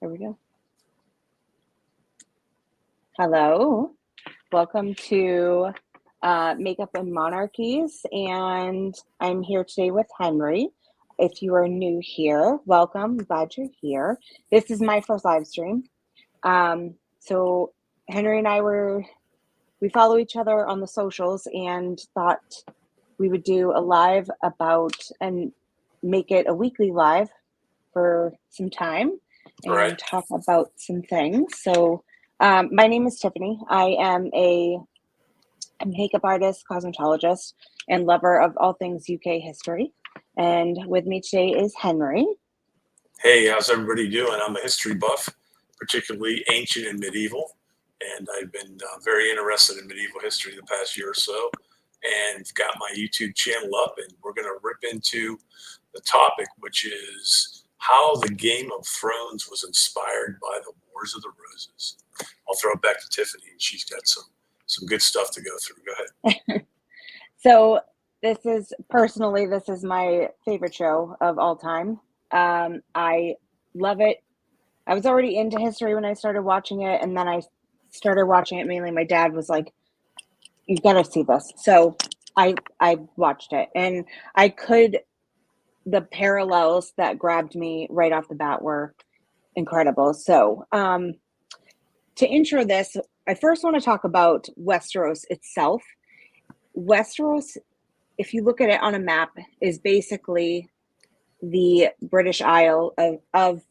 There we go. Hello. Welcome to Makeup and Monarchies, and I'm here today with Henry. If you are new here, welcome. I'm glad you're here. This is my first live stream. So Henry and I we follow each other on the socials and thought we would do a live about and make it a weekly live for some time and talk about some things. So my name is Tiffany. I am a makeup artist, cosmetologist, and lover of all things UK history. And with me today is Henry. Hey, how's everybody doing? I'm a history buff, particularly ancient and medieval. And I've been very interested in medieval history the past year or so, and got my YouTube channel up, and we're going to rip into the topic, which is how the Game of Thrones was inspired by the Wars of the Roses. I'll throw it back to Tiffany, and she's got some good stuff to go through. Go ahead. So this is my favorite show of all time. I love it. I was already into history when I started watching it, and then I started watching it mainly. My dad was like, "You've got to see this." So I watched it, and the parallels that grabbed me right off the bat were incredible. So to intro this, I first want to talk about Westeros itself. Westeros, if you look at it on a map, is basically the British Isle of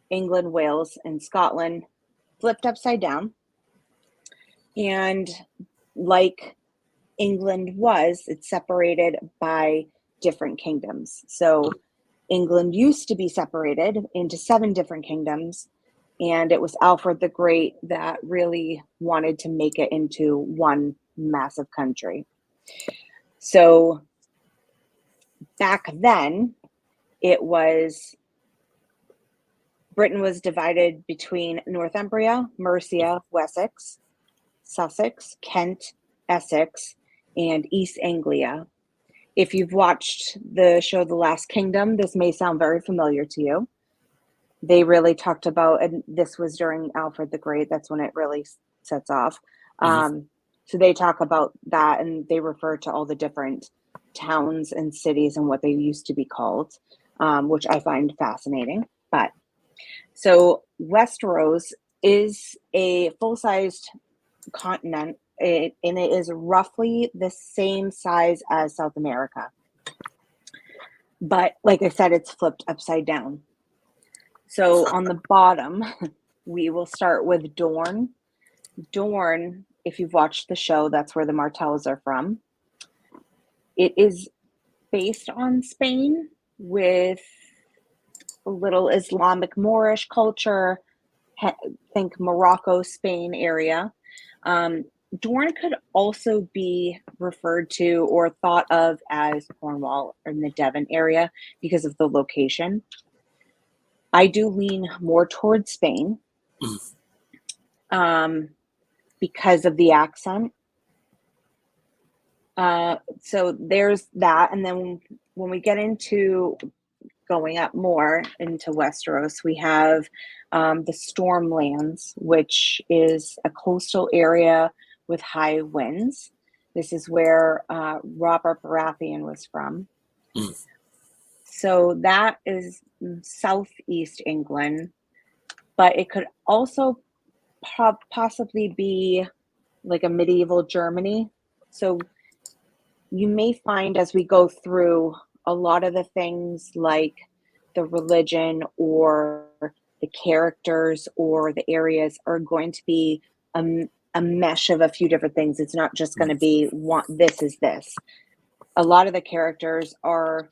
England, Wales, and Scotland flipped upside down. And like England it's separated by different kingdoms. So England used to be separated into 7 different kingdoms, and it was Alfred the Great that really wanted to make it into one massive country. So back then, Britain was divided between Northumbria, Mercia, Wessex, Sussex, Kent, Essex, and East Anglia. If you've watched the show The Last Kingdom, this may sound very familiar to you. They really talked about, and this was during Alfred the Great, that's when it really sets off. So they talk about that, and they refer to all the different towns and cities and what they used to be called, which I find fascinating. So Westeros is a full-sized continent, and it is roughly the same size as South America. But like I said, it's flipped upside down. So on the bottom, we will start with Dorne. Dorne, if you've watched the show, that's where the Martells are from. It is based on Spain with a little Islamic Moorish culture. Think Morocco, Spain area. Dorne could also be referred to or thought of as Cornwall or in the Devon area because of the location. I do lean more towards Spain because of the accent. So there's that. And then when we get into going up more into Westeros, we have the Stormlands, which is a coastal area with high winds. This is where Robert Baratheon was from. So that is southeast England, but it could also possibly be like a medieval Germany. So you may find as we go through a lot of the things like the religion or the characters or the areas are going to be a mesh of a few different things. It's not just going to be this is this. A lot of the characters are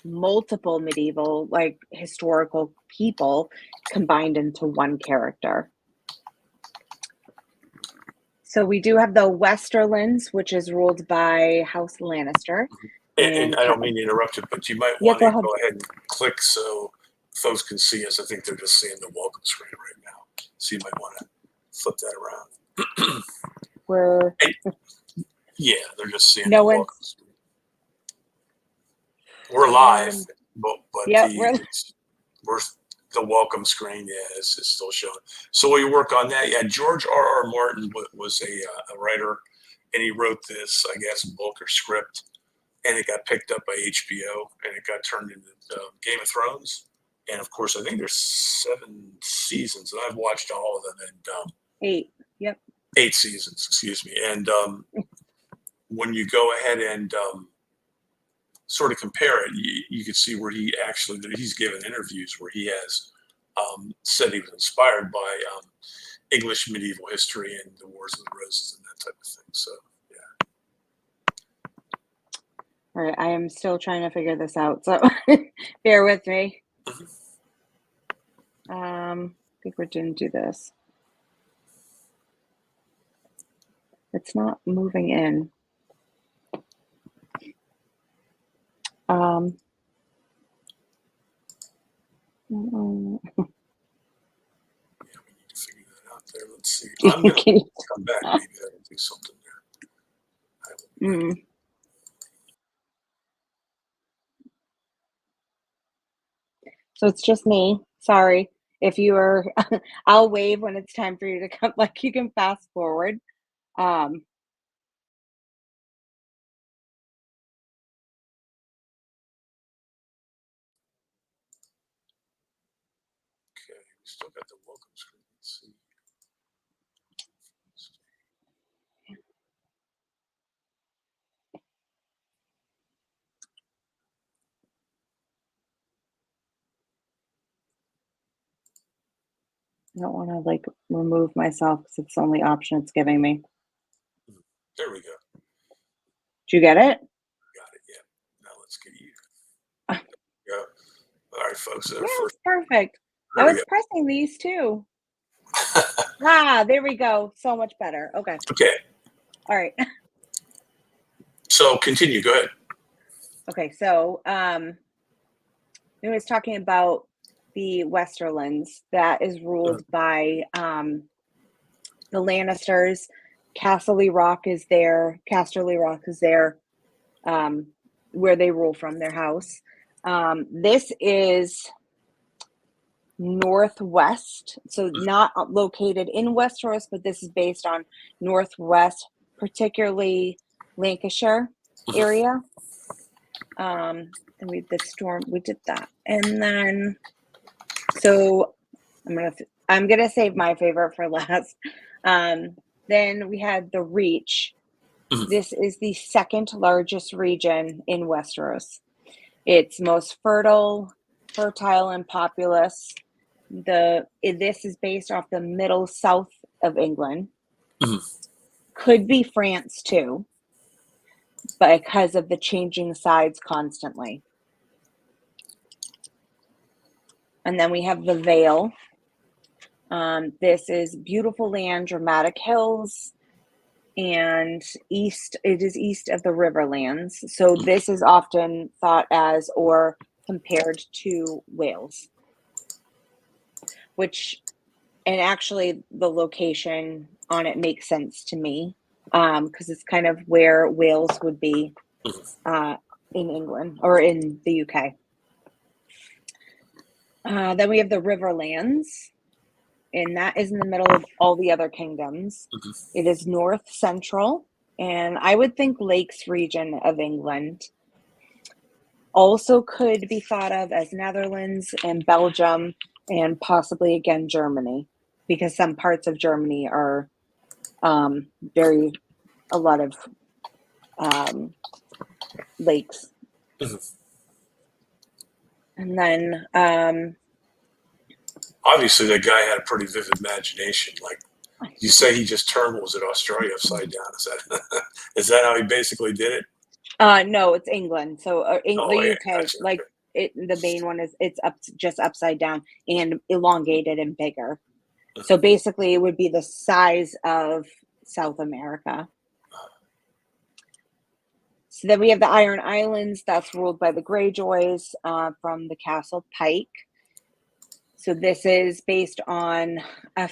multiple medieval, like historical people combined into one character. So we do have the Westerlands, which is ruled by House Lannister. And I don't mean to interrupt you, but you might want to go ahead and click so folks can see us. I think they're just seeing the welcome screen right now. So you might want to flip that around. Yeah, they're just seeing the welcome screen. We're live, but The welcome screen, yeah, is still showing. So we work on that. Yeah, George R. R. Martin was a writer, and he wrote this, I guess, book or script, and it got picked up by HBO, and it got turned into Game of Thrones. And of course, I think there's 7 seasons, and I've watched all of them. And 8. Yep. 8 seasons, excuse me. And when you go ahead and sort of compare it, you can see where he's given interviews where he has said he was inspired by English medieval history and the Wars of the Roses and that type of thing. So, yeah. All right, I am still trying to figure this out, so bear with me. I think we didn't do this. It's not moving in. Yeah, we need to figure that out there. Let's see. I'm going to come back. Maybe that'll do something there. So it's just me. Sorry. If you are, I'll wave when it's time for you to come. Like, you can fast forward. Okay, we still got the welcome screen. Let's see. I don't want to like remove myself because it's the only option it's giving me. There we go. Did you get it? Got it. Yeah. Now let's get you. Yeah. All right, folks. Yeah, perfect. I was pressing these too. There we go. So much better. Okay. Okay. All right. So continue. Go ahead. Okay. So it was talking about the Westerlands that is ruled by the Lannisters. Casterly Rock is there. Where they rule from, their house. This is northwest, so not located in Westeros, but this is based on northwest, particularly Lancashire area. And we did that, and then so I'm gonna save my favorite for last. Then we had the Reach. This is the second largest region in Westeros. It's most fertile and populous. This is based off the middle south of England. Could be France too, but because of the changing sides constantly. And then we have the Vale. This is beautiful land, dramatic hills, and it is east of the Riverlands. So this is often thought as or compared to Wales, and actually the location on it makes sense to me, because it's kind of where Wales would be in England or in the UK. Then we have the Riverlands, and that is in the middle of all the other kingdoms. It is north central, and I would think Lakes region of England. Also could be thought of as Netherlands and Belgium, and possibly again Germany, because some parts of Germany are a lot of lakes. And then obviously that guy had a pretty vivid imagination. Like you say, he just turned, was it Australia upside down? Is that how he basically did it? No, it's England. So the UK, gotcha. like the main one is it's just upside down and elongated and bigger. So basically, it would be the size of South America. So then we have the Iron Islands. That's ruled by the Greyjoys from the Castle Pike. So this is based on a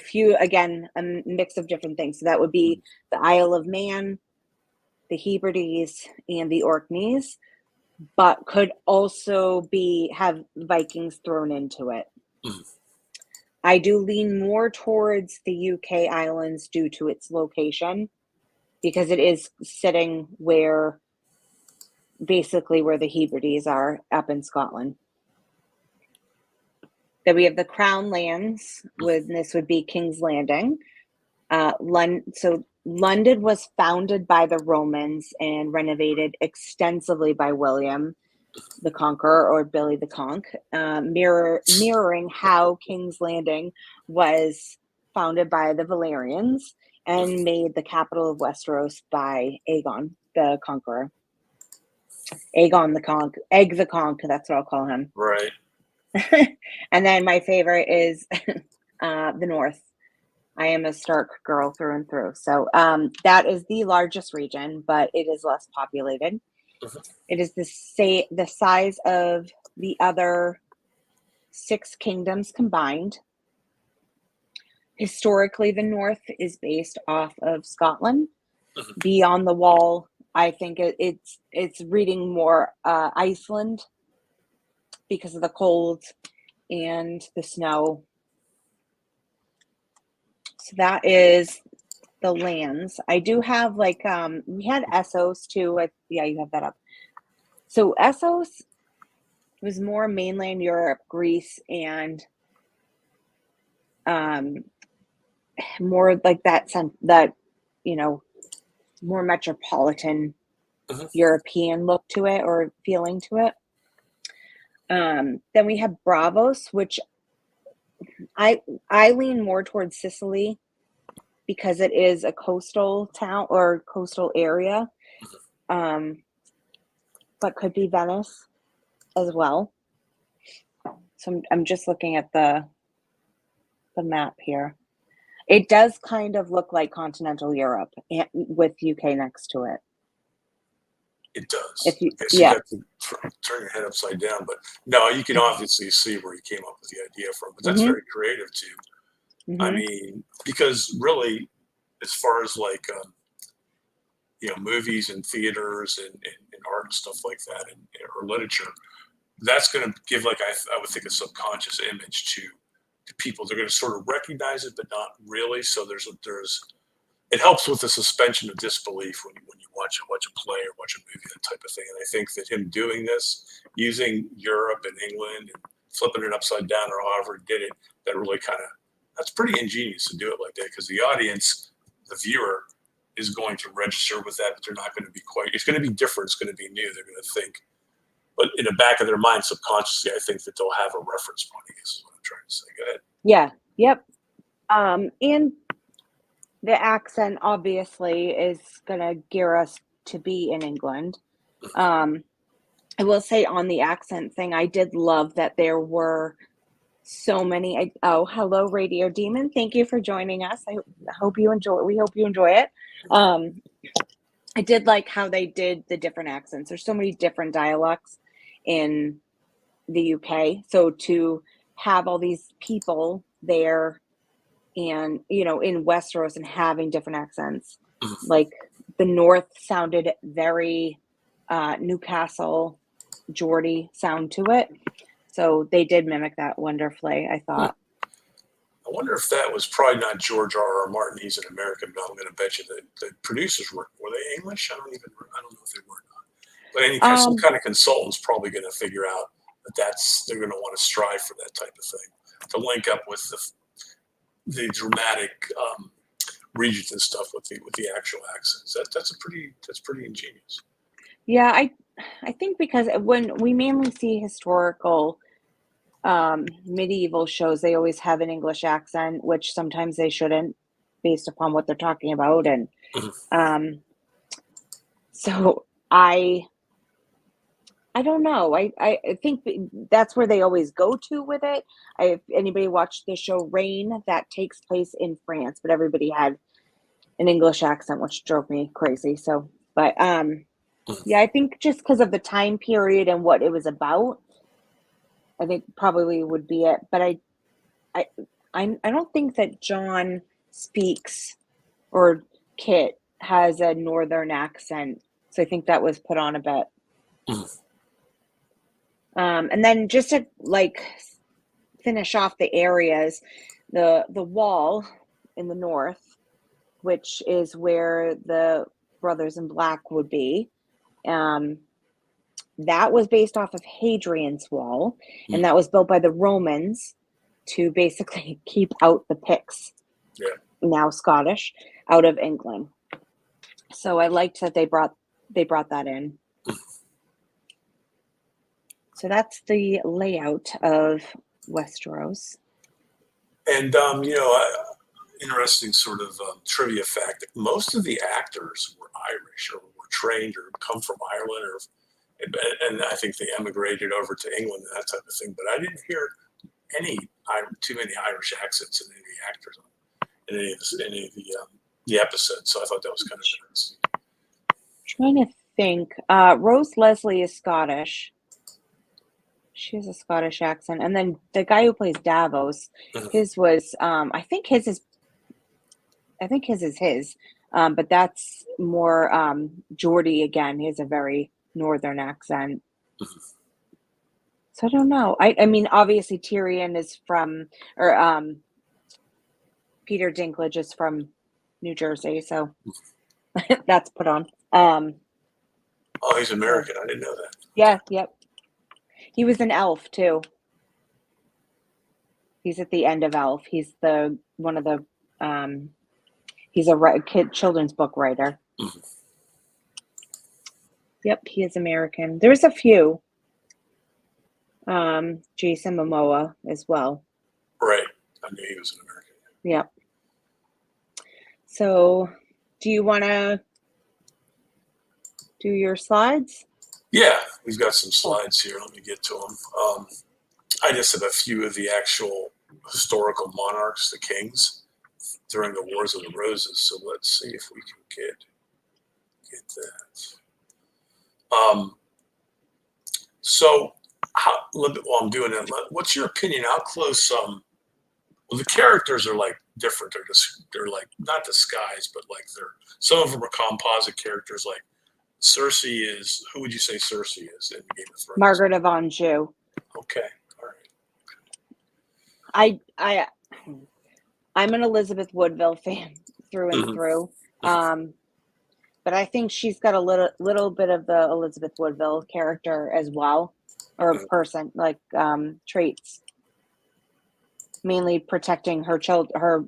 mix of different things. So that would be the Isle of Man, the Hebrides, and the Orkneys, but could also have Vikings thrown into it. I do lean more towards the UK islands due to its location, because it is sitting basically where the Hebrides are, up in Scotland. Then we have the Crown Lands, this would be King's Landing. So London was founded by the Romans and renovated extensively by William the Conqueror, or Billy the Conch, mirroring how King's Landing was founded by the Valerians and made the capital of Westeros by Aegon the Conqueror. Aegon the Conch, Egg the Conch, that's what I'll call him. Right. And then my favorite is the North. I am a Stark girl through and through. So that is the largest region, but it is less populated. It is the size of the other 6 kingdoms combined. Historically, the North is based off of Scotland. Beyond the Wall, I think it's reading more Iceland because of the cold and the snow. So that is the lands. I do have we had Essos too. Yeah, you have that up. So Essos was more mainland Europe, Greece, and more like that more metropolitan European look to it, or feeling to it. Then we have Bravos, which I lean more towards Sicily because it is a coastal town or coastal area, but could be Venice as well. So I'm just looking at the map here. It does kind of look like continental Europe with UK next to it. It does. If you, You yeah. have to turn your head upside down, but no, you can obviously see where he came up with the idea from. But that's very creative too. I mean, because really, as far as movies and theaters and art and stuff like that, or literature, that's going to give I would think a subconscious image to people. They're going to sort of recognize it, but not really. So it helps with the suspension of disbelief when you watch a play or watch a movie, that type of thing. And I think that him doing this, using Europe and England and flipping it upside down, or however he did it, that really that's pretty ingenious to do it like that, because the audience, the viewer, is going to register with that, but they're not going to be it's going to be different. It's going to be new. They're going to think, but in the back of their mind, subconsciously, I think that they'll have a reference point, I guess is what I'm trying to say. Go ahead. Yeah. Yep. And the accent obviously is going to gear us to be in England. I will say on the accent thing, I did love that there were so many. Hello, Radio Demon. Thank you for joining us. We hope you enjoy it. I did like how they did the different accents. There's so many different dialects in the UK. So to have all these people there and, in Westeros and having different accents, like the North sounded very Newcastle, Geordie sound to it. So they did mimic that wonderfully, I thought. I wonder if that was probably not George R.R. Martin. He's an American, but I'm going to bet you that the producers were they English? I don't know if they were or not. But some kind of consultant's probably going to figure out that they're going to want to strive for that type of thing, to link up with the dramatic regions and stuff with the actual accents. That's pretty ingenious. Yeah, I think because when we mainly see historical medieval shows, they always have an English accent, which sometimes they shouldn't, based upon what they're talking about. And so I don't know. I think that's where they always go to with it. If anybody watched the show Reign, that takes place in France, but everybody had an English accent, which drove me crazy. So, but yeah, I think just because of the time period and what it was about, I think probably would be it. But I don't think that Jon speaks, or Kit has a northern accent, so I think that was put on a bit. And then just to finish off the areas, the wall in the north, which is where the Brothers in Black would be. That was based off of Hadrian's Wall, and that was built by the Romans to basically keep out the Picts, now Scottish, out of England. So I liked that they brought that in. So that's the layout of Westeros. And interesting sort of trivia fact: most of the actors were Irish or were trained or come from Ireland, and I think they emigrated over to England and that type of thing. But I didn't hear too many Irish accents in any of the actors in any of the episodes. So I thought that was kind of interesting. Trying to think. Rose Leslie is Scottish. She has a Scottish accent. And then the guy who plays Davos, his was, I think his is his. But that's more Geordie again. He has a very northern accent. So I don't know. I mean, obviously Tyrion is from, or Peter Dinklage is from New Jersey. So that's put on. Oh, he's American. I didn't know that. Yeah, yep. He was an elf too. He's at the end of Elf. He's one of the he's a children's book writer. Yep, he is American. There's a few. Jason Momoa as well. Right. I knew he was an American. Yep. So, do you want to do your slides? Yeah, we've got some slides here. Let me get to them. I just have a few of the actual historical monarchs, the kings, during the Wars of the Roses. So let's see if we can get that. So while I'm doing that, what's your opinion? How close? Well, the characters are like different. They're like not disguised, but like some of them are composite characters. Like Cersei is. Who would you say Cersei is in Game of Thrones? Margaret of Anjou. Okay, all right. I'm an Elizabeth Woodville fan through and through. But I think she's got a little bit of the Elizabeth Woodville character as well, or person, like traits. Mainly protecting her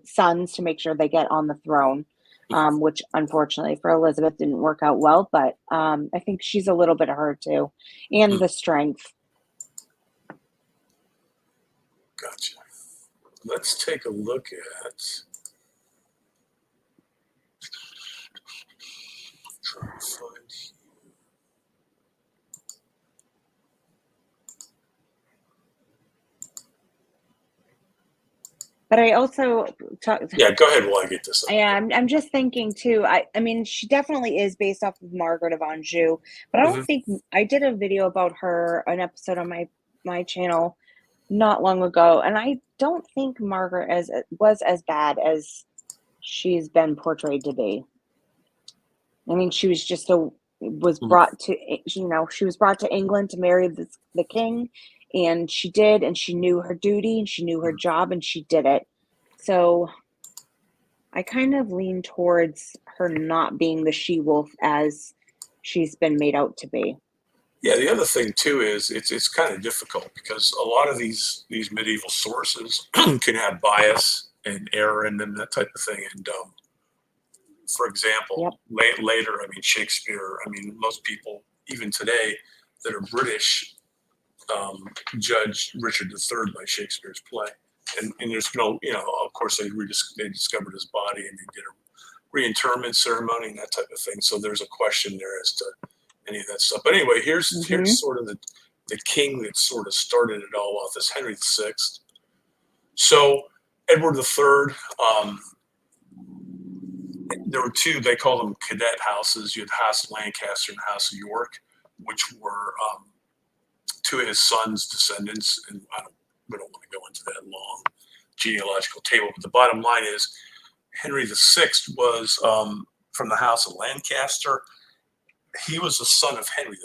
sons to make sure they get on the throne, which unfortunately for Elizabeth didn't work out well. But I think she's a little bit of her too, and the strength. Gotcha. Let's take a look at. Try to find. But I also Yeah, go ahead while I get this up. I'm just thinking too. I mean, she definitely is based off of Margaret of Anjou, but I don't think I did a video about her, an episode on my channel not long ago, and I don't think Margaret was as bad as she's been portrayed to be. I mean, she was just brought to she was brought to England to marry the king. And she did, and she knew her duty, and she knew her job, and she did it. So I kind of lean towards her not being the she-wolf as she's been made out to be. Yeah, the other thing too is it's kind of difficult because a lot of these medieval sources can have bias and error in them, that type of thing. And for example, later, I mean, Shakespeare. I mean, most people, even today, that are British. Judge Richard III by Shakespeare's play, and there's no, of course they discovered his body and they did a reinterment ceremony and that type of thing. So there's a question there as to any of that stuff. But anyway, here's sort of the king that sort of started it all off. This Henry VI. So Edward III. There were two. They call them cadet houses. You had House Lancaster and House of York, which were two of his sons' descendants, and we don't want to go into that long genealogical table, but the bottom line is Henry VI was from the House of Lancaster. He was the son of Henry V,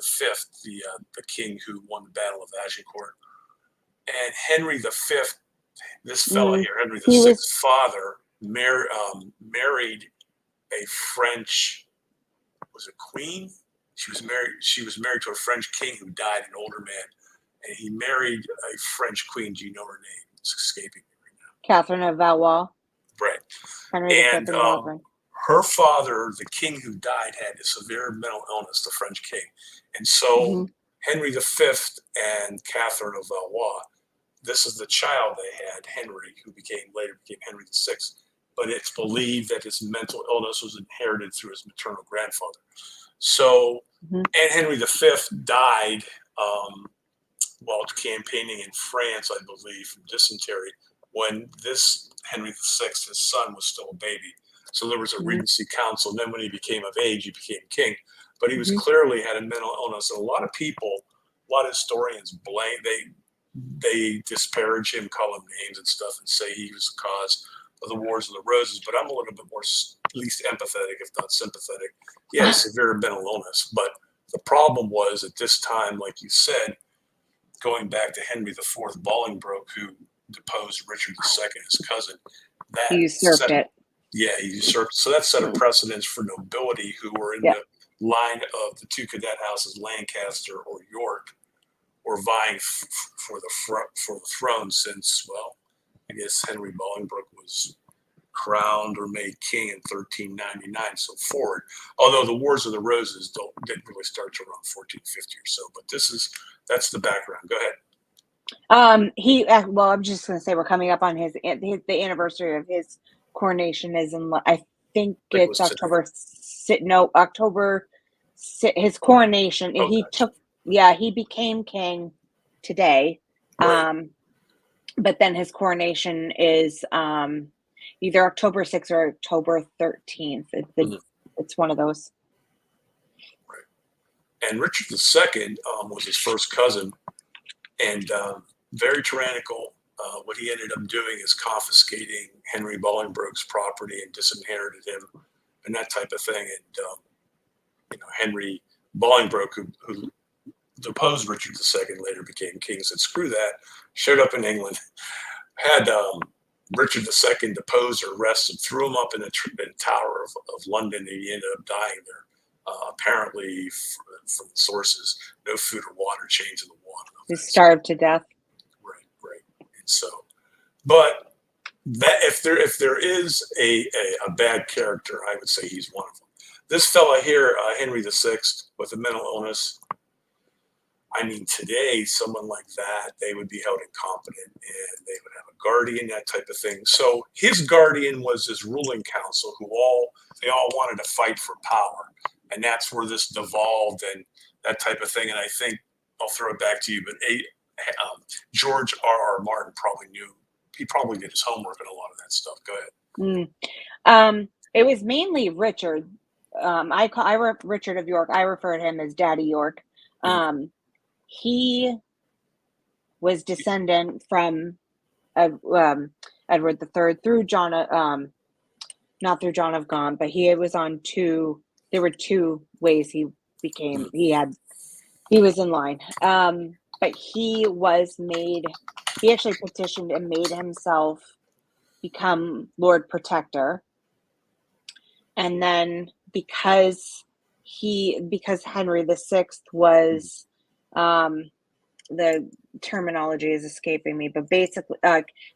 the king who won the Battle of Agincourt. And Henry V This fella here, Henry He VI's was father, married a French, was it queen? She was married. She was married to a French king who died, an older man, and he married a French queen. Do you know her name? It's escaping me right now. Catherine of Valois. Right. Henry V And and Catherine. her father, the king who died, had a severe mental illness, the French king. And so Henry V and Catherine of Valois, this is the child they had, Henry, who later became Henry VI. But it's believed that his mental illness was inherited through his maternal grandfather. So, and Henry V died while campaigning in France, I believe, from dysentery, when this Henry VI, his son, was still a baby. So there was a regency council. And then when he became of age, he became king. But he was clearly had a mental illness. And a lot of people, a lot of historians they disparage him, call him names and stuff, and say he was the cause of the Wars of the Roses. But I'm a little bit more, at least empathetic, if not sympathetic. He had a severe mental illness. But the problem was at this time, like you said, going back to Henry IV Bolingbroke, who deposed Richard II, his cousin, that He usurped it. Yeah, he usurped. So that set a precedence for nobility who were in the line of the two cadet houses, Lancaster or York, or vying for the throne. Since, well, I guess Henry Bolingbroke was crowned or made king in 1399, so forward. Although the Wars of the Roses didn't really start to around 1450 or so. But that's the background. Go ahead. Well, I'm just going to say we're coming up on the anniversary of his coronation is in, I think it's October. His coronation. Okay. He became king today. Right. But then his coronation is either October 6th or October 13th. It's one of those. Right. And Richard II was his first cousin, and very tyrannical. What he ended up doing is confiscating Henry Bolingbroke's property and disinherited him and that type of thing. And, Henry Bolingbroke, who deposed Richard II, later became king, said, screw that, showed up in England, had Richard II deposed or arrested, threw him up in the Tower of London, and he ended up dying there. Apparently, from the sources, no food or water, chained to the wall. He starved to death. Right. And so, but that if there is a bad character, I would say he's one of them. This fella here, Henry VI, with a mental illness. I mean, today, someone like that, they would be held incompetent, and they would have a guardian, that type of thing. So his guardian was his ruling council, they all wanted to fight for power, and that's where this devolved and that type of thing. And I think I'll throw it back to you, but George R.R. Martin probably knew. He probably did his homework on a lot of that stuff. Go ahead. It was mainly Richard. I Richard of York. I refer to him as Daddy York. He was descendant from Edward III through John, not through John of Gaunt, but he was on two. There were two ways he was in line. But he actually petitioned and made himself become Lord Protector. And then because Henry VI was, the terminology is escaping me, but basically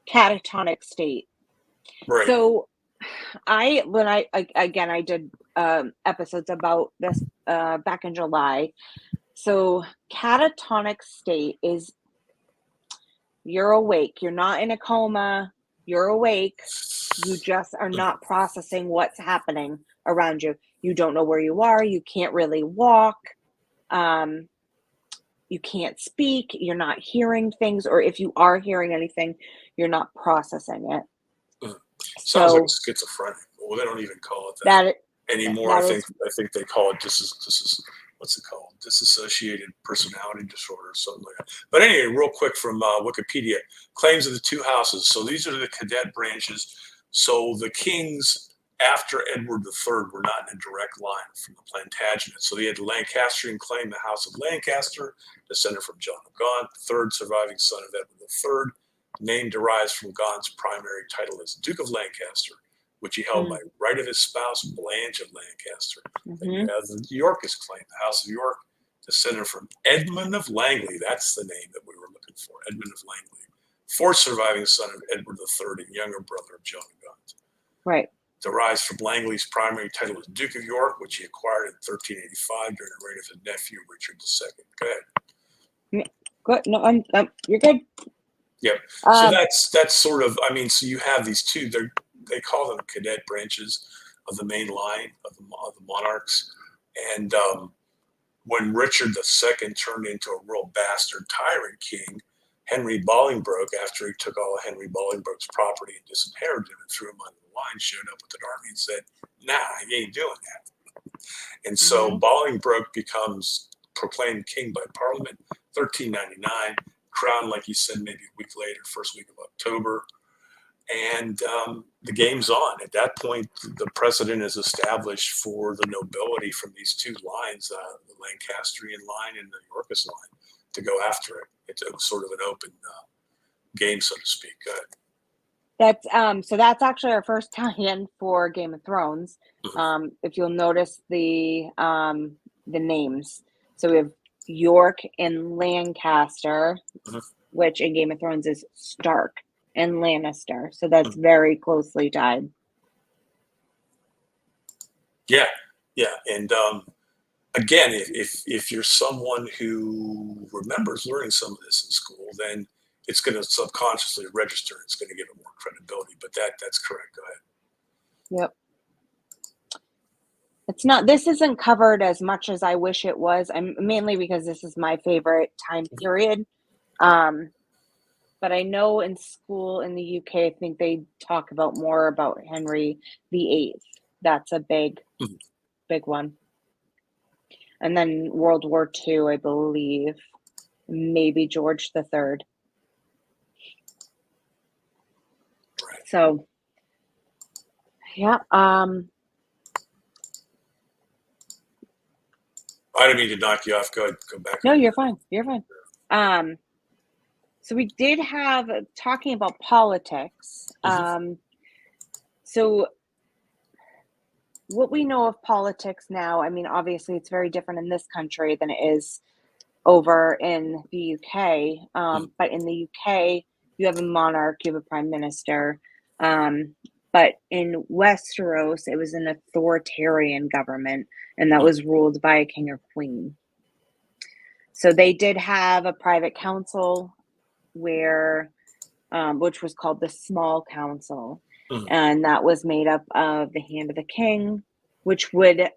catatonic state. Right. So I did episodes about this back in July. So catatonic state is you're awake. You're not in a coma. You're awake. You just are not processing what's happening around you. You don't know where you are. You can't really walk. You can't speak. You're not hearing things. Or if you are hearing anything, you're not processing it. Sounds like schizophrenic. Well, they don't even call it that anymore. I think they call it this is what's it called? Dissociated personality disorder or something like that. But anyway, real quick from Wikipedia, claims of the two houses. So these are the cadet branches. So the kings after Edward III were not in a direct line from the Plantagenet. So they had the Lancastrian claim, the House of Lancaster, descended from John of Gaunt, the third surviving son of Edward III, name derives from Gaun's primary title as Duke of Lancaster, which he held by right of his spouse, Blanche of Lancaster. Then you have the Yorkist claim, the House of York, descended from Edmund of Langley. That's the name that we were looking for, Edmund of Langley, fourth surviving son of Edward III and younger brother of Joan of Gaunt. Right. Derives from Langley's primary title as Duke of York, which he acquired in 1385 during the reign of his nephew, Richard II. Go ahead. Good. No, you're good. Yep. So that's sort of, I mean, so you have these two, they call them cadet branches of the main line of the monarchs. And when Richard II turned into a real bastard tyrant king, Henry Bolingbroke, after he took all of Henry Bolingbroke's property and disinherited him and threw him under the line, showed up with an army and said, nah, he ain't doing that. And so Bolingbroke becomes proclaimed king by Parliament, 1399, crowned, like you said, maybe a week later, first week of October. And the game's on. At that point, the precedent is established for the nobility from these two lines, the Lancastrian line and the Yorkist line, to go after it. It's sort of an open game, so to speak. Go ahead. That's so that's actually our first tie-in for Game of Thrones. If you'll notice the names, so we have York and Lancaster, which in Game of Thrones is Stark and Lannister. So that's very closely tied. Yeah. And again, if you're someone who remembers learning some of this in school, then it's going to subconsciously register. It's going to give it more credibility. But that's correct. Go ahead. Yep. It's not. This isn't covered as much as I wish it was. I'm mainly because this is my favorite time period. But I know in school in the UK, I think they talk about more about Henry VIII. That's a big one. And then World War II, I believe, maybe George III. Right. So, yeah. I didn't mean to knock you off. Go ahead. Go back. No, you're fine. You're fine. So we did have talking about politics. So what we know of politics now, I mean, obviously it's very different in this country than it is over in the UK. But in the UK, you have a monarch, you have a prime minister. But in Westeros, it was an authoritarian government, and that was ruled by a king or queen. So they did have a private council where, which was called the Small Council, and that was made up of the Hand of the King, which would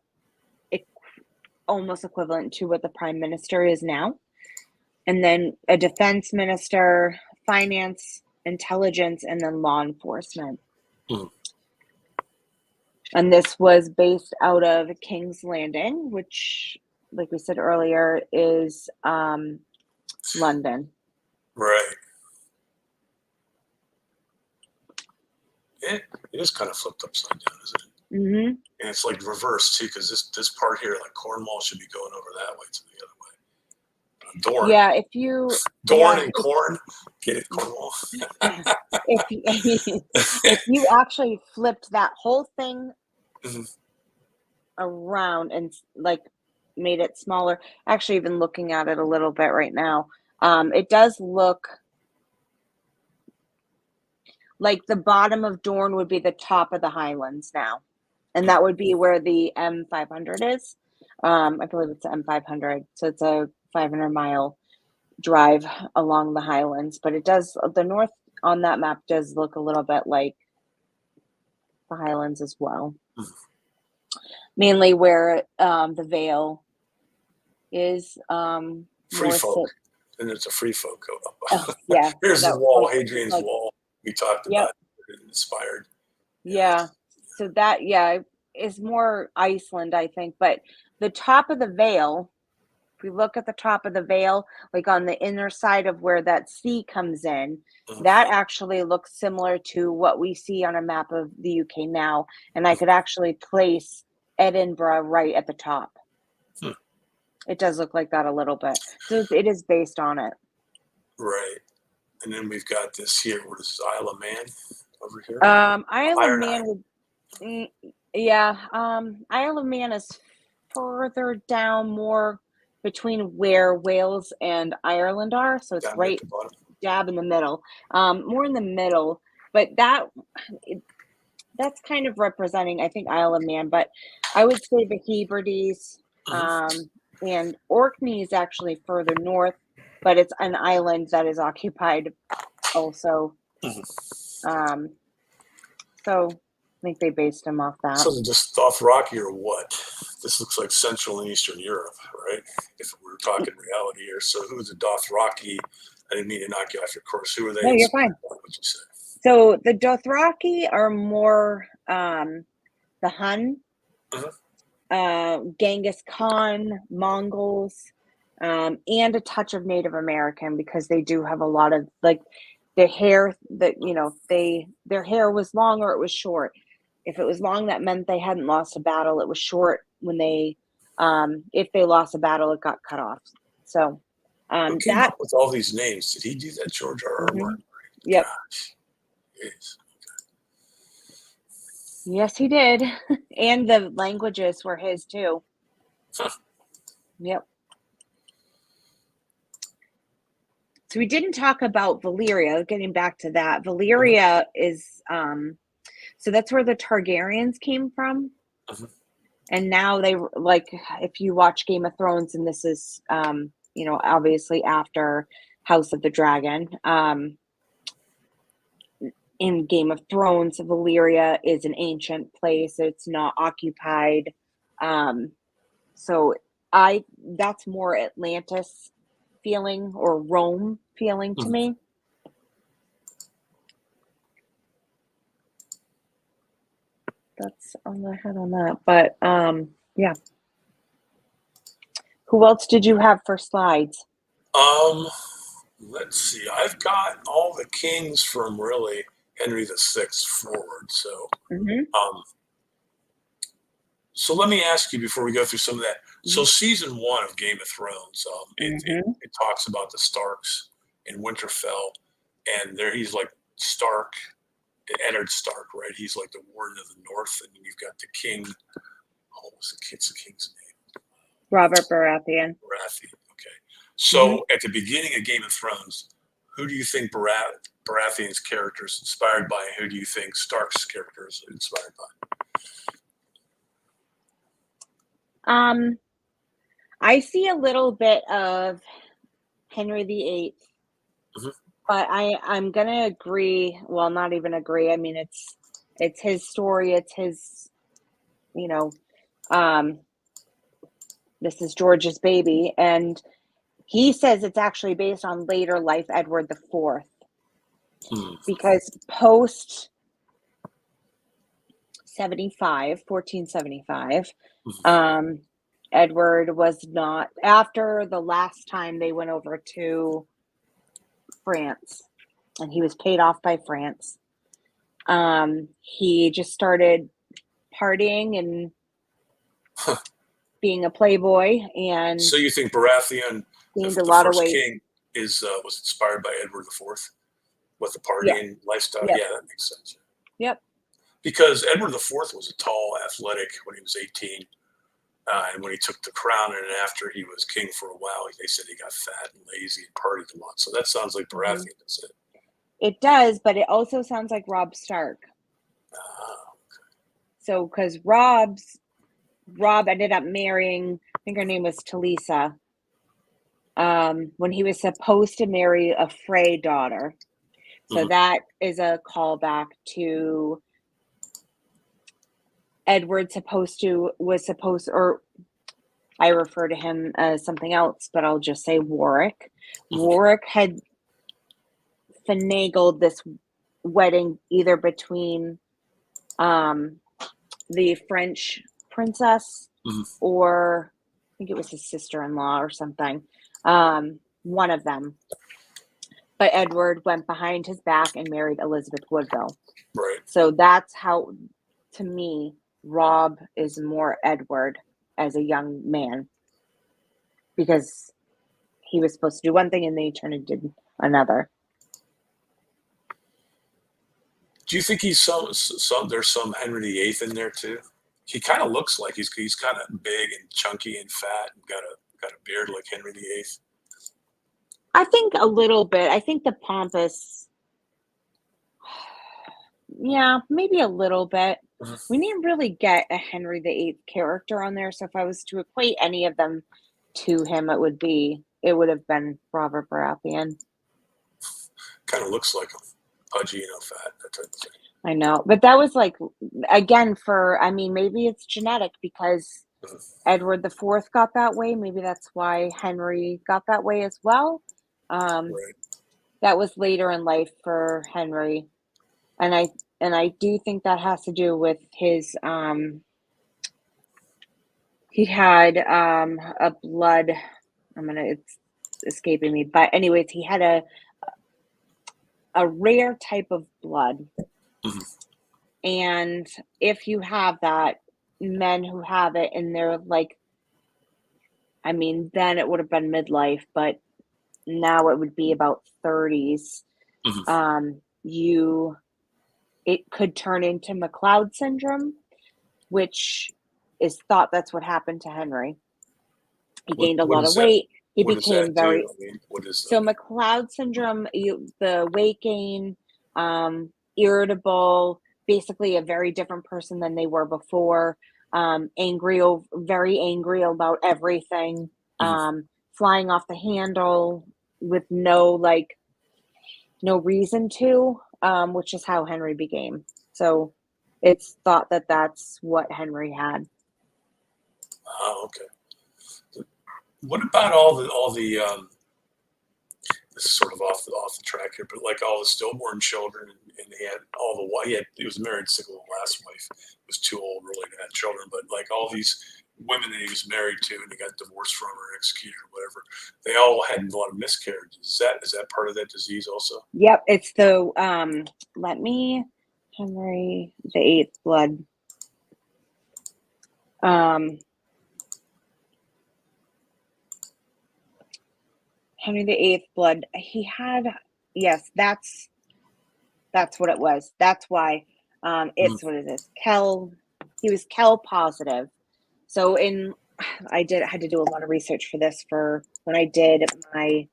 almost equivalent to what the prime minister is now, and then a defense minister, finance, intelligence, and then law enforcement. And this was based out of King's Landing, which, like we said earlier, is London. Right. It is kind of flipped upside down, isn't it? Mm-hmm. And it's like reversed too, because this part here, like Cornwall, should be going over that way to the other way. Dorne. Yeah, if you Dorne and corn, get it, Cornwall. if you actually flipped that whole thing around and like made it smaller, actually even looking at it a little bit right now, it does look like the bottom of Dorne would be the top of the Highlands now, and that would be where the M500 is. I believe it's the M500, so it's a 500-mile drive along the Highlands, but it does, the north on that map does look a little bit like the Highlands as well. Mainly where the Vale is. Free folk. And it's a free folk. Yeah. Here's the wall, Hadrian's Wall. We talked about it, inspired. Yeah. So that, is more Iceland, I think. But the top of the Vale, if we look at the top of the Vale, like on the inner side of where that sea comes in, that actually looks similar to what we see on a map of the UK now. And I could actually place Edinburgh right at the top. It does look like that a little bit. So it is based on it. Right. And then we've got this here. What is this, Isle of Man over here? Isle of Iron Man Island. would, yeah. Isle of Man is further down, more between where Wales and Ireland are, so it's Down here at right the bottom. dab in the middle. More in the middle, but that's kind of representing, I think, Isle of Man. But I would say the Hebrides, and Orkney is actually further north, but it's an island that is occupied also. So I think they based him off that. So just Dothraki or what? This looks like Central and Eastern Europe, right? If we're talking reality here. So who's the Dothraki? I didn't mean to knock you off your course. Who are they? No, you're fine. What would you say? So the Dothraki are more the Hun, Genghis Khan, Mongols, and a touch of Native American, because they do have a lot of, like, the hair that, their hair was long or it was short. If it was long, that meant they hadn't lost a battle. It was short when they, if they lost a battle, it got cut off. So Who came up with all these names? Did he do that, George R. R. Martin? Yep. Gosh. Yes. Yes, he did. And the languages were his too. Yep. So we didn't talk about Valyria. Getting back to that, Valyria is so that's where the Targaryens came from. And now they, like, if you watch Game of Thrones, and this is obviously after House of the Dragon, in Game of Thrones, Valyria is an ancient place. It's not occupied. So that's more Atlantis feeling, or Rome feeling to me. That's all I had on that. But yeah. Who else did you have for slides? Let's see. I've got all the kings from really Henry VI forward. So, so let me ask you before we go through some of that. So season 1 of Game of Thrones, it talks about the Starks in Winterfell, and there he's like Stark, Eddard Stark, right? He's like the Warden of the North, and then you've got the king. Oh, what's the king's name? Robert Baratheon. Okay. So at the beginning of Game of Thrones, who do you think Baratheon's character is inspired by? Who do you think Stark's character is inspired by? I see a little bit of Henry VIII, but I'm gonna agree. Well, not even agree. I mean, it's his story. It's his, this is George's baby, and he says it's actually based on later life Edward IV, because post 1475, Edward was not, after the last time they went over to France, and he was paid off by France. He just started partying and being a playboy, and so you think Baratheon, gained a lot of weight, king, was inspired by Edward IV with the partying lifestyle? Yeah, that makes sense. Yep. Because Edward IV was a tall, athletic when he was 18. And when he took the crown, and after he was king for a while, they said he got fat and lazy and partied a lot. So that sounds like Baratheon does it. It does, but it also sounds like Robb Stark. So, because Rob ended up marrying, I think her name was Talisa, when he was supposed to marry a Frey daughter. So that is a callback to Edward or I refer to him as something else, but I'll just say Warwick. Warwick had finagled this wedding either between the French princess or I think it was his sister-in-law or something. One of them. But Edward went behind his back and married Elizabeth Woodville. Right. So that's how, to me, Robb is more Edward as a young man, because he was supposed to do one thing and then he turned and did another. Do you think he's some? There's some Henry VIII in there too. He kind of looks like he's kind of big and chunky and fat and got a beard like Henry VIII. I think a little bit. I think the pompous, yeah, maybe a little bit. Mhm. We didn't really get a Henry VIII character on there, so if I was to equate any of them to him, it would have been Robert Baratheon. Kind of looks like him, pudgy, fat, that type of thing. I know, but that was like, again, maybe it's genetic because Mhm. Edward the Fourth got that way. Maybe that's why Henry got that way as well. Right. That was later in life for Henry, and I do think that has to do with his he had a blood. It's escaping me, but anyways, he had a rare type of blood. Mhm. And if you have that, men who have it and they're like, then it would have been midlife, but now it would be about 30s. Mhm. It could turn into McLeod syndrome, which is thought that's what happened to Henry. He gained a What lot is of that? weight. He What does became that do? very, I mean, what is so McLeod syndrome, the weight gain, irritable, basically a very different person than they were before, very angry about everything, Mhm. flying off the handle with no reason to, which is how Henry became. So it's thought that that's what Henry had. Oh, okay. What about all the this is sort of off the track here, but like all the stillborn children, and he had he was married to the last wife, was too old really to have children, but like all these women that he was married to and he got divorced from or executed or whatever, they all had a lot of miscarriages. Is that part of that disease also? Yep, it's the Henry VIII blood. Henry VIII blood. He had, yes, that's what it was. That's why it's what it is. He was Kel positive. So I had to do a lot of research for this for when I did my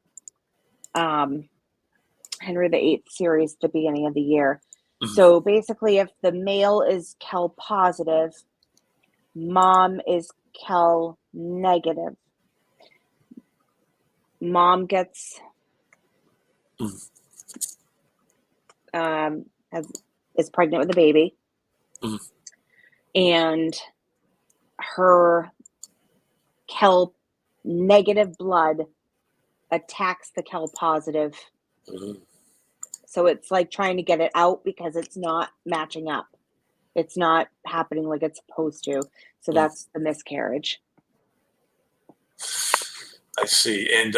Henry VIII series at the beginning of the year. Mhm. So basically, if the male is Kel positive, mom is Kel negative. Mom gets is pregnant with a baby, Mhm. and her Kel negative blood attacks the Kel positive. Mhm. So it's like trying to get it out because it's not matching up. It's not happening like it's supposed to. So that's the miscarriage. I see. And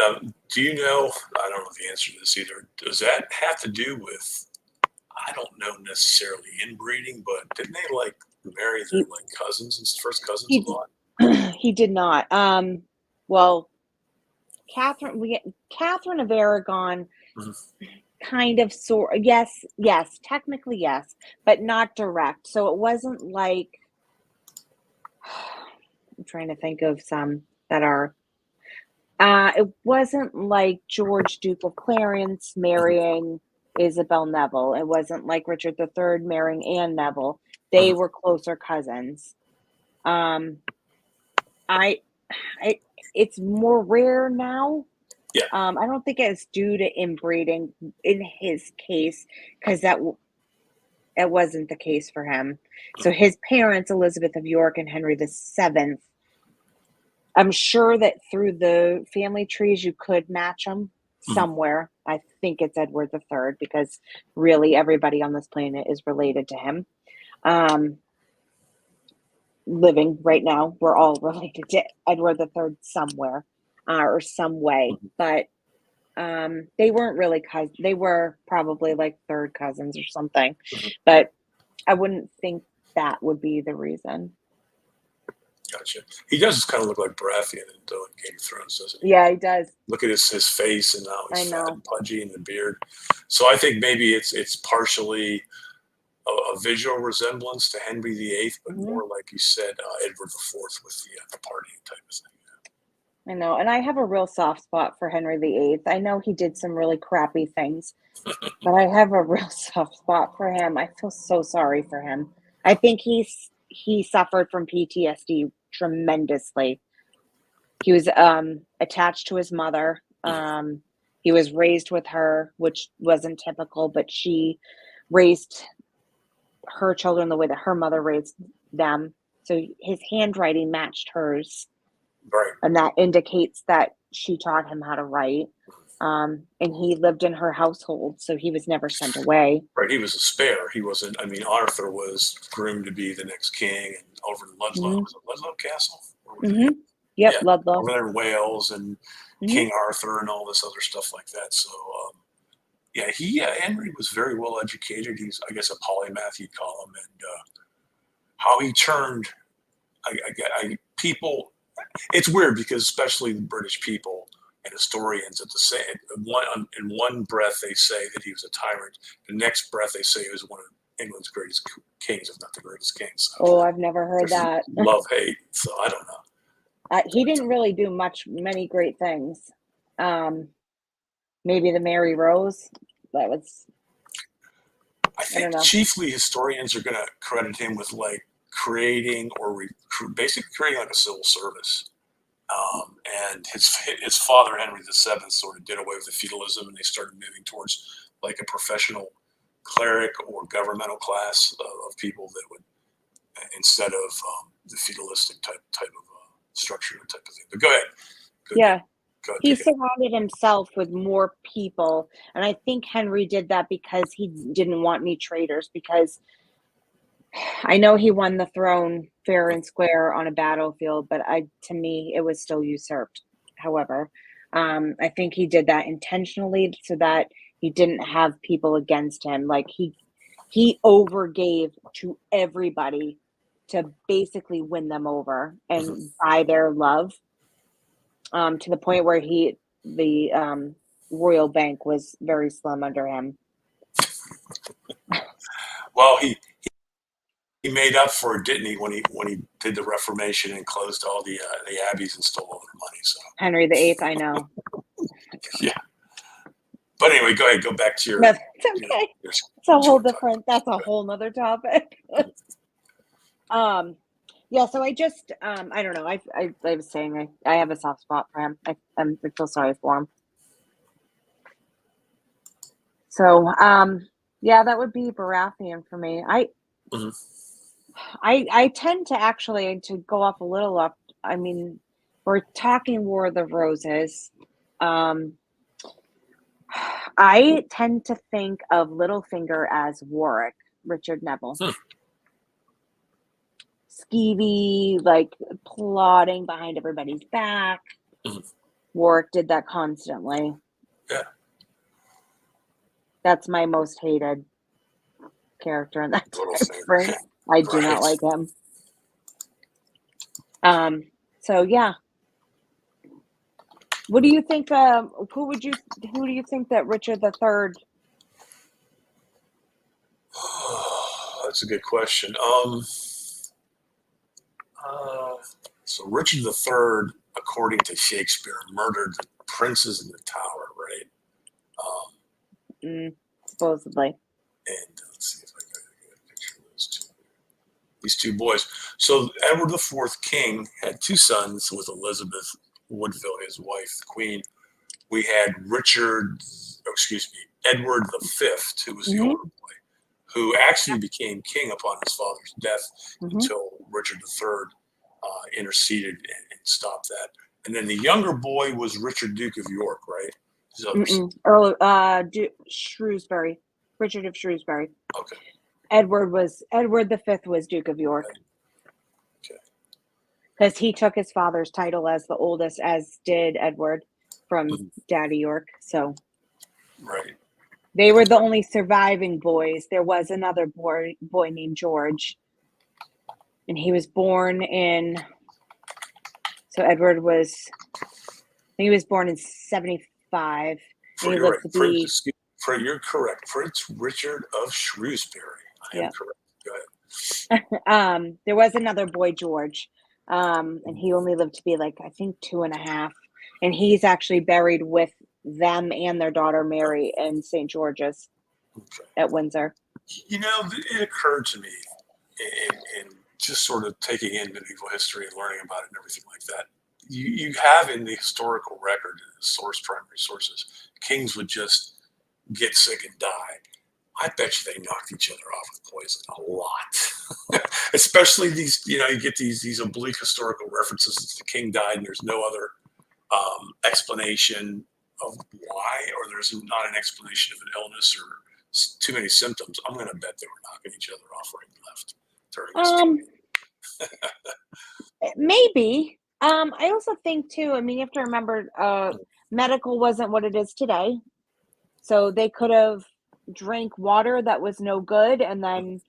do you know? I don't know the answer to this either. Does that have to do with? I don't know necessarily inbreeding, but didn't they like marry their like cousins and first cousins a lot? He did not. Well, Catherine of Aragon, Mhm. kind of yes, technically yes, but not direct. So it wasn't like I'm trying to think of some that are. It wasn't like George Duke of Clarence marrying Isabel Neville. It wasn't like Richard III marrying Anne Neville. They Mhm. were closer cousins. It's more rare now. Yeah. I don't think it's due to inbreeding in his case because it wasn't the case for him. So his parents, Elizabeth of York and Henry VII, I'm sure that through the family trees you could match them Mhm. somewhere. I think it's Edward III because really everybody on this planet is related to him. Living right now, we're all related to Edward III somewhere or some way, but they weren't really cousins. They were probably like third cousins or something, Mhm. but I wouldn't think that would be the reason. Gotcha. He does kind of look like Baratheon in Game of Thrones, doesn't he? Yeah, he does. Look at his face and how I he's fat know. and pudgy and the beard. So I think maybe it's partially a visual resemblance to Henry VIII, but Mhm. more like you said, Edward IV with the partying type of thing. I know, and I have a real soft spot for Henry VIII. I know he did some really crappy things, but I have a real soft spot for him. I feel so sorry for him. I think he suffered from PTSD tremendously. He was attached to his mother. He was raised with her, which wasn't typical, but she raised her children the way that her mother raised them. So his handwriting matched hers, Right. and that indicates that she taught him how to write. And he lived in her household, so he was never sent away. Right. He was a spare. He wasn't. I mean, Arthur was groomed to be the next king, and over in Ludlow, Hmm. was it Ludlow Castle? Or was Hmm. it? Yep, Yeah, Ludlow. over there in Wales, and Hmm. King Arthur, and all this other stuff like that. So, yeah, Henry was very well educated. He's, I guess, a polymath, you'd call him, and how he turned, people. It's weird because especially the British people and historians at the same in one breath they say that he was a tyrant. The next breath they say he was one of England's greatest kings, if not the greatest king. So Oh, I've never heard there's that. love hate. So I don't know. He didn't really do many great things. Maybe the Mary Rose. That was, I I don't think know. chiefly historians are going to credit him with like creating or basically creating like a civil service. And his father Henry VII sort of did away with the feudalism, and they started moving towards like a professional cleric or governmental class of people that would instead of the feudalistic type of structure type of thing. But go ahead. Yeah, Go ahead. he surrounded himself with more people, and I think Henry did that because he didn't want any traitors. Because I know he won the throne fair and square on a battlefield, but to me, it was still usurped. However, I think he did that intentionally so that he didn't have people against him. Like he overgave to everybody to basically win them over and buy their love. To the point where the royal bank was very slim under him. Well, he made up for it, didn't he, when he did the Reformation and closed all the abbeys and stole all their money. So Henry VIII, I know. yeah. But anyway, go ahead. Go back to your. That's okay. It's a whole different. That's a whole nother topic. Yeah. So I just, I don't know. I was saying I have a soft spot for him. I feel sorry for him. So, yeah, that would be Baratheon for me. I tend to actually to go off a little up. I mean, we're talking War of the Roses. I tend to think of Littlefinger as Warwick, Richard Neville. Skeevy, like plotting behind everybody's back. Warwick did that constantly. Yeah. That's my most hated character in that frame. I do not like him. So yeah. What do you think? Who do you think that Richard III? That's a good question. So Richard III, according to Shakespeare, murdered the princes in the Tower, right? Supposedly. And let's see if I can get a picture of these two boys. So Edward IV King had two sons with Elizabeth Woodville, his wife, the Queen. We had Edward V, who was the older boy, who actually became king upon his father's death until Richard III interceded and stopped that. And then the younger boy was Richard, Duke of York, right? Shrewsbury. Richard of Shrewsbury. Okay. Edward V was Duke of York. Okay. Because he took his father's title as the oldest, as did Edward from Daddy York. So, right. They were the only surviving boys. There was another boy named George, and he was born in. So Edward was. He was born in 75. You're correct. Prince Richard of Shrewsbury. I am Yeah. correct. Go ahead. There was another boy, George, and he only lived to be like, I think, two and a half. And he's actually buried with them and their daughter, Mary, in St. George's Okay. at Windsor. You know, it occurred to me in just sort of taking in medieval history and learning about it and everything like that. You have in the historical record, primary sources, kings would just get sick and die. I bet you they knocked each other off with poison a lot. Especially these, you know, you get these oblique historical references that the king died and there's no other explanation of why, or there's not an explanation of an illness or too many symptoms. I'm going to bet they were knocking each other off right and left during this time. Maybe. I also think too, I mean, you have to remember, medical wasn't what it is today. So they could have drank water that was no good and then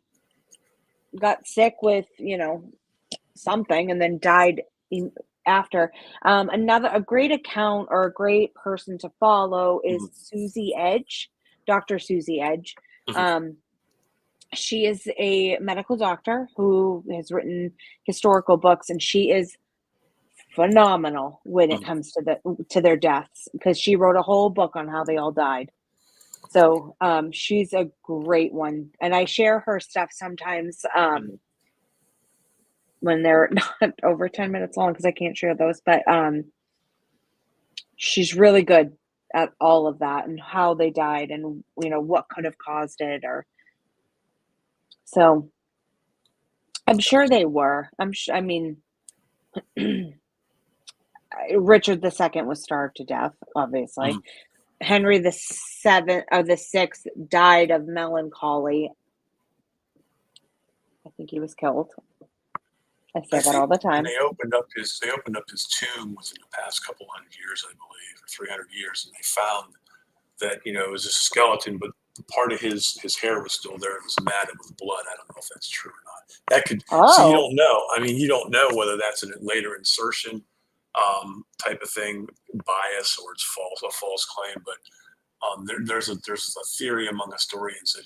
got sick with, something and then died after. A great account or a great person to follow is Susie Edge, Dr. Susie Edge. She is a medical doctor who has written historical books, and she is phenomenal when it comes to their deaths, because she wrote a whole book on how they all died. So she's a great one, and I share her stuff sometimes when they're not over 10 minutes long, because I can't share those. But she's really good at all of that and how they died, and what could have caused it, or so. I'm sure they were. I mean, Richard II was starved to death, obviously. Henry VI died of melancholy. I think he was killed. I say that all the time. They opened up his tomb within the past couple hundred years, I believe, or 300 years, and they found that it was a skeleton, but part of his hair was still there. It was matted with blood. I don't know if that's true or not. That could. So you don't know. I mean, you don't know whether that's a later insertion type of thing, bias, or it's a false claim. But there's a theory among historians that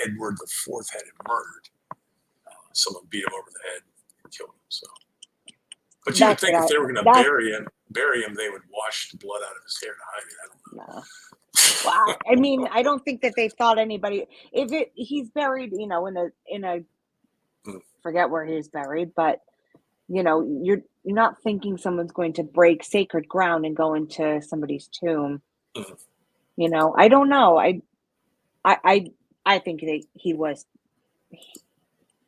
Edward IV had him murdered. Someone beat him over the head and killed him. So, but you would think if they were going to bury him, they would wash the blood out of his hair to hide it. I don't know. No. Wow. I mean, I don't think that they thought anybody. He's buried, in a forget where he's buried, but you're not thinking someone's going to break sacred ground and go into somebody's tomb. I don't know. I think he was.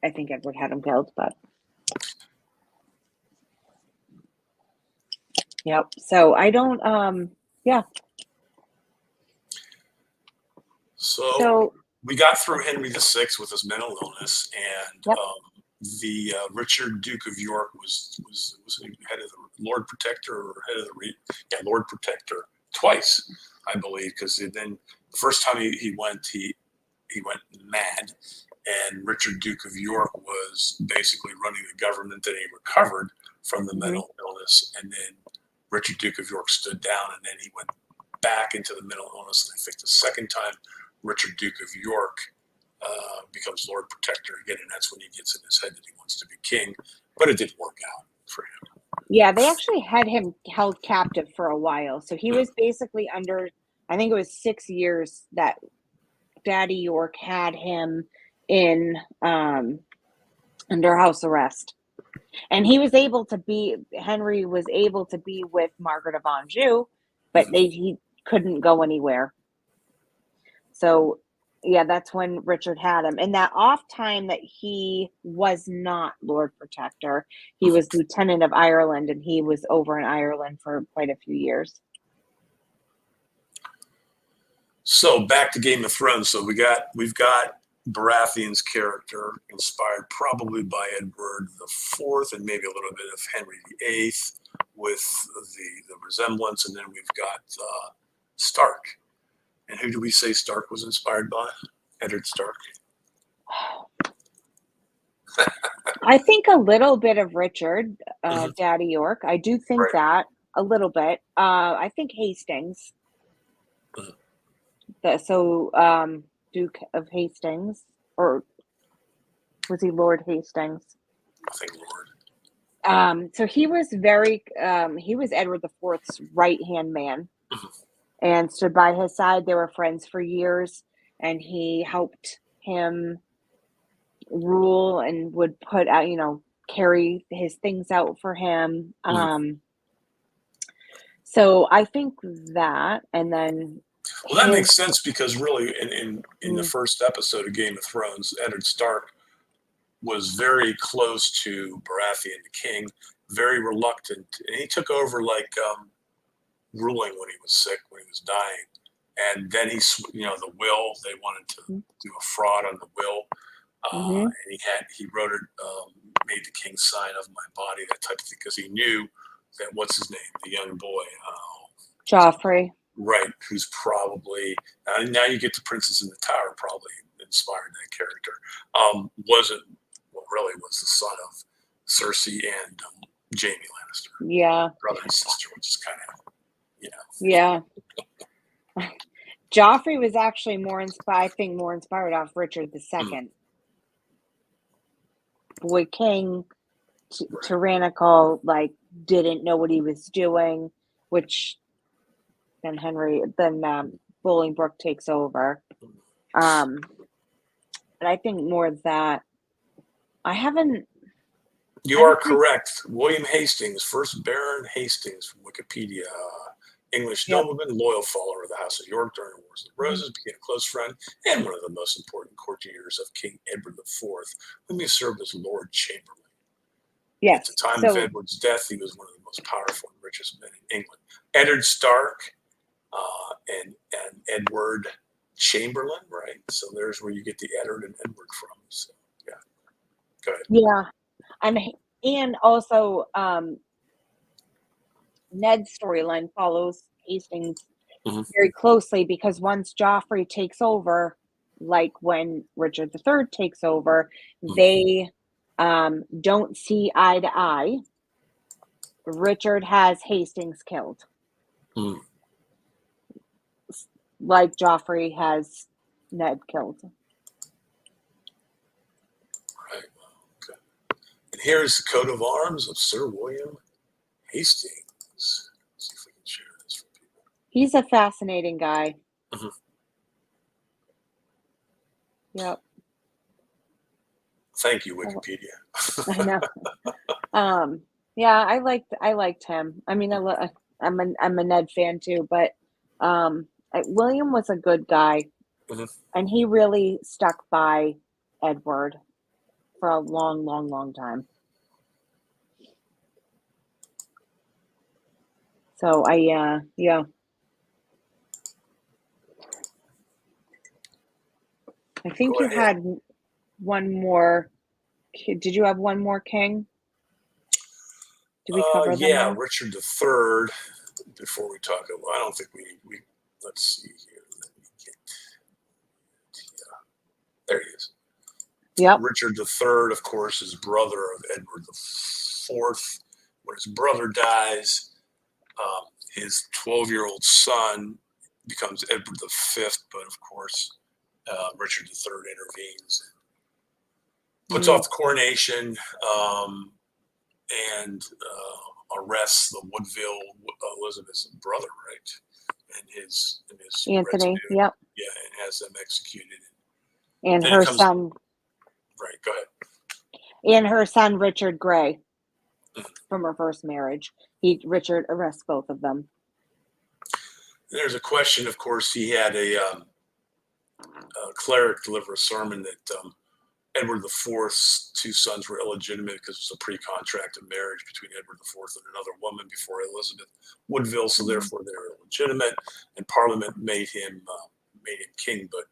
I think Edward had him killed, but yep. So I don't. Yeah. So we got through Henry VI with his mental illness, and the Richard, Duke of York, was head of the Lord Protector, or head of the Lord Protector twice, I believe, because then the first time he went mad. And Richard, Duke of York, was basically running the government. Then he recovered from the mental illness. And then Richard, Duke of York, stood down, and then he went back into the mental illness. And I think the second time, Richard, Duke of York, becomes Lord Protector again. And that's when he gets in his head that he wants to be king. But it didn't work out for him. Yeah, they actually had him held captive for a while. So he was basically under, I think it was 6 years that Daddy York had him in under house arrest, and Henry was able to be with Margaret of Anjou, but he couldn't go anywhere. So yeah, that's when Richard had him. And that off time that he was not Lord Protector, he was Lieutenant of Ireland, and he was over in Ireland for quite a few years. So back to Game of Thrones. So we've got Baratheon's character, inspired probably by Edward IV and maybe a little bit of Henry VIII, with the resemblance. And then we've got Stark. And who do we say Stark was inspired by? Eddard Stark. I think a little bit of Richard, Daddy York. I do think that a little bit. I think Hastings. Duke of Hastings, or was he Lord Hastings? I think Lord. So he was he was Edward IV's right-hand man Mhm. and stood by his side. They were friends for years, and he helped him rule and would put out, carry his things out for him. So I think that, and then Well, that his, makes sense because really, in the mm, first episode of Game of Thrones, Eddard Stark was very close to Baratheon the king, very reluctant, and he took over like ruling when he was sick, when he was dying, and then the will, they wanted to do a fraud on the will, mhm, and he wrote it, made the king sign of my body, that type of thing, because he knew that what's his name, the young boy, Joffrey. right, who's probably now you get the Princess in the Tower, probably inspired that character. Wasn't really was the son of Cersei and Jaime Lannister, Yeah, brother and sister, which is kind of yeah. Joffrey was actually I think more inspired off Richard II. Boy King, right. tyrannical, like didn't know what he was doing, which then Bolingbroke takes over. But I think more that I haven't. You are correct. William Hastings, first Baron Hastings from Wikipedia, English Yep. nobleman, loyal follower of the House of York during the Wars of the Roses, became a close friend and one of the most important courtiers of King Edward IV, whom he served as Lord Chamberlain. Yes. At the time of Edward's death, he was one of the most powerful and richest men in England. Eddard Stark and Edward Chamberlain, right? So there's where you get the Eddard and Edward from. So yeah, go ahead. Yeah, and also Ned's storyline follows Hastings very closely because once Joffrey takes over, like when Richard III takes over, they don't see eye to eye. Richard has Hastings killed, like Joffrey has Ned killed. Right. Okay. And here's the coat of arms of Sir William Hastings. Let's see if we can share this for people. He's a fascinating guy. Yep. Thank you, Wikipedia. I know. Yeah, I liked him. I mean, I'm a Ned fan too, but William was a good guy, and he really stuck by Edward for a long, long, long time. So yeah. I think you had one more. Did you have one more king? Did we cover them? Yeah, Richard III. Before we talk, I don't think we. Let's see here. Let me get. There he is. Yep. Richard III, of course, is brother of Edward IV. When his brother dies, his 12-year-old son becomes Edward V, but of course, Richard III intervenes, puts off the coronation, and arrests the Woodville Elizabeth's brother, right? And his Anthony, retinue. yep. Yeah, and has them executed. And her son. Right, go ahead. And her son, Richard Grey, from her first marriage. Richard arrests both of them. There's a question, of course, he had a cleric deliver a sermon that Edward IV's two sons were illegitimate because it was a pre-contracted marriage between Edward IV and another woman before Elizabeth Woodville, so therefore they were illegitimate, and Parliament made him king, but